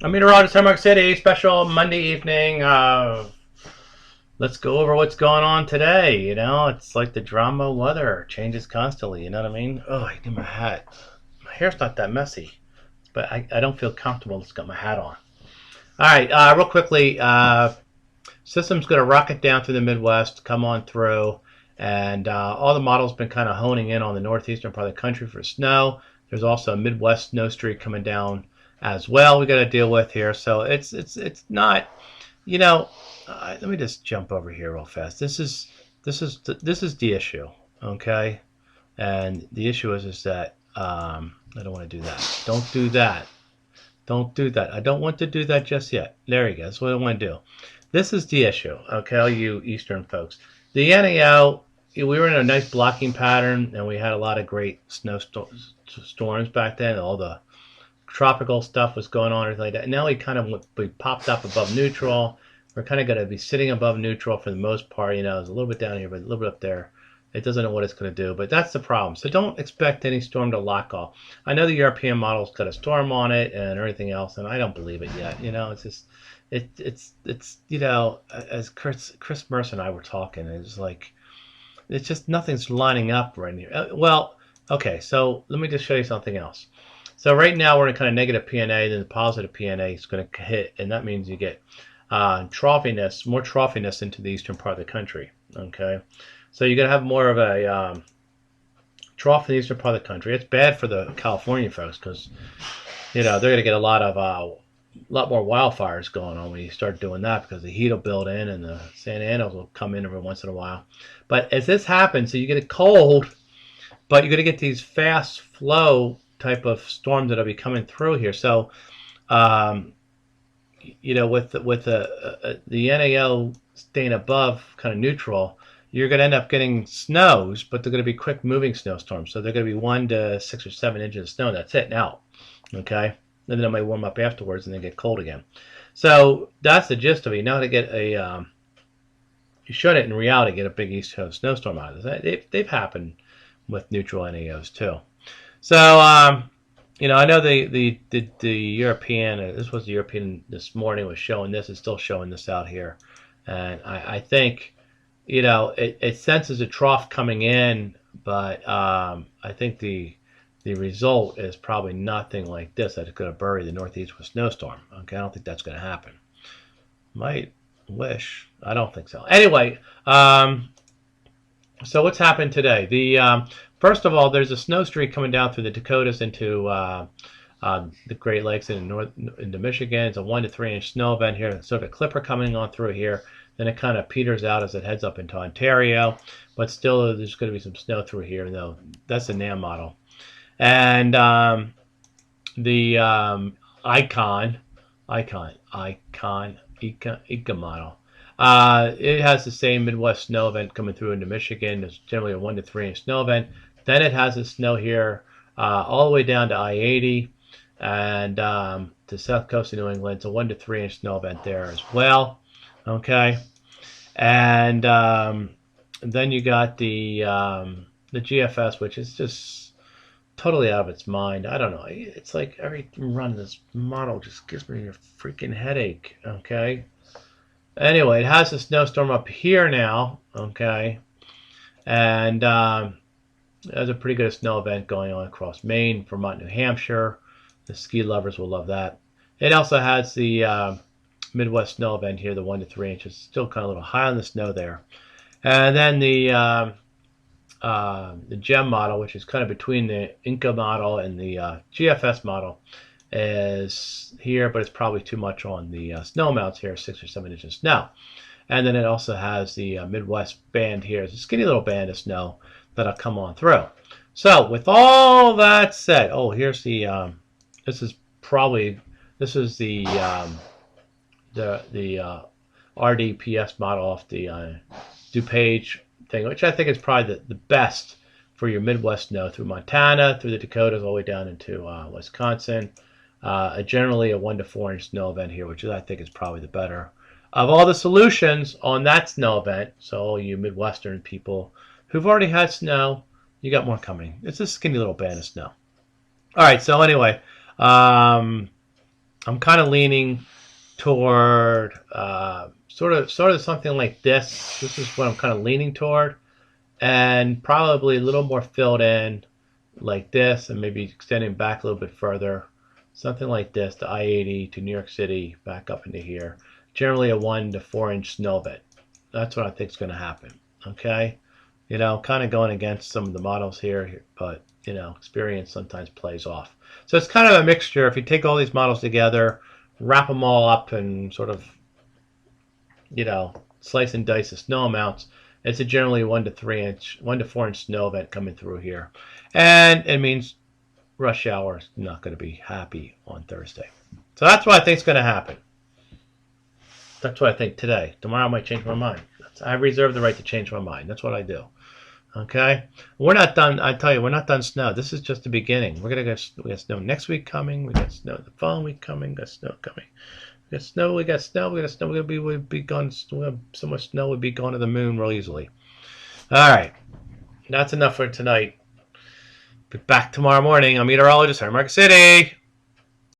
I'm meteorologist Hammock City. Special Monday evening. Let's go over what's going on today. It's like the drama weather changes constantly. You know what I mean? Oh, I need my hat. My hair's not that messy, but I don't feel comfortable just got my hat on. All right, real quickly. System's going to rocket down through the Midwest, come on through, and all the models been kind of honing in on the northeastern part of the country for snow. There's also a Midwest snow streak coming down as well. We got to deal with here, so it's not, you know. Let me just jump over here real fast. This is the issue, okay? And the issue is that I don't want to do that. Don't do that. Don't do that. I don't want to do that just yet. There you go. That's what I want to do. This is the issue, okay, all you Eastern folks. The NAO, we were in a nice blocking pattern, and we had a lot of great snowstorms back then. All the tropical stuff was going on, and everything like that. And now we popped up above neutral. We're kind of going to be sitting above neutral for the most part. It's a little bit down here, but a little bit up there. It doesn't know what it's going to do, but that's the problem. So don't expect any storm to lock off. I know the European model's got a storm on it and everything else, and I don't believe it yet. It's just it's as Chris Mercer and I were talking, it's like it's just nothing's lining up right here. Well, okay, so let me just show you something else. So right now we're in kind of negative PNA, then the positive PNA is going to hit, and that means you get more trophiness into the eastern part of the country. Okay, so you're going to have more of a trough in the eastern part of the country. It's bad for the California folks because they're going to get a lot more wildfires going on when you start doing that because the heat will build in and the Santa Anas will come in every once in a while. But as this happens, so you get it cold, but you're going to get these fast flow type of storms that'll be coming through here. So, with the NAO staying above kind of neutral, you're going to end up getting snows, but they're going to be quick moving snowstorms. So they're going to be 1 to 6 or 7 inches of snow. That's it now. Okay. And then it might warm up afterwards and then get cold again. So that's the gist of it. Now to get you should in reality get a big east coast snowstorm out of this. They've happened with neutral NAOs too. So I know the European. This was the European this morning was showing this. It's still showing this out here, and I think it senses a trough coming in, but I think the result is probably nothing like this that's going to bury the Northeast with snowstorm. Okay, I don't think that's going to happen. Might wish. I don't think so. Anyway, so what's happened today? First of all, there's a snow streak coming down through the Dakotas into the Great Lakes and into Michigan. It's a 1 to 3 inch snow event here. Sort of a clipper coming on through here. Then it kind of peters out as it heads up into Ontario. But still, there's going to be some snow through here, though. That's a NAM model. And the Icon model. It has the same Midwest snow event coming through into Michigan. It's generally a 1 to 3 inch snow event. Then it has the snow here all the way down to I-80 and to south coast of New England. It's a 1 to 3 inch snow event there as well. Okay, and then you got the GFS, which is just totally out of its mind. I don't know. It's like every run of this model just gives me a freaking headache. Okay. Anyway, it has a snowstorm up here now. Okay, and there's a pretty good snow event going on across Maine, Vermont, New Hampshire. The ski lovers will love that. It also has the Midwest snow event here, the 1 to 3 inches. Still kind of a little high on the snow there. And then the GEM model, which is kind of between the Inca model and the GFS model, is here, but it's probably too much on the snow amounts here, 6 or 7 inches of snow. And then it also has the Midwest band here. It's a skinny little band of snow that'll come on through. So with all that said, here's the this is the RDPS model off the DuPage thing, which I think is probably the best for your Midwest snow through Montana, through the Dakotas, all the way down into Wisconsin. Generally a 1 to 4 inch snow event here, which I think is probably the better of all the solutions on that snow event. So all you Midwestern people who've already had snow, you got more coming. It's a skinny little band of snow. All right, so anyway, I'm kind of leaning toward sort of something like this. This is what I'm kind of leaning toward, and probably a little more filled in like this, and maybe extending back a little bit further, something like this, to I-80 to New York City, back up into here. Generally a 1 to 4 inch snow event. That's what I think is going to happen. Okay, kind of going against some of the models here, but experience sometimes plays off. So it's kind of a mixture. If you take all these models together, wrap them all up, and sort of slice and dice the snow amounts, it's a generally 1 to 4 inch snow event coming through here, and it means rush hour is not going to be happy on Thursday. So that's what I think is going to happen. That's what I think today. Tomorrow I might change my mind. I reserve the right to change my mind. That's what I do. Okay, we're not done. I tell you, we're not done snow. This is just the beginning. We got snow next week coming. We got snow the following week coming. We got snow coming. We got snow. We got snow. We got snow. We'll be gone. We have so much snow. We'll be going to the moon real easily. All right, that's enough for tonight. Be back tomorrow morning. I'm meteorologist, Market City.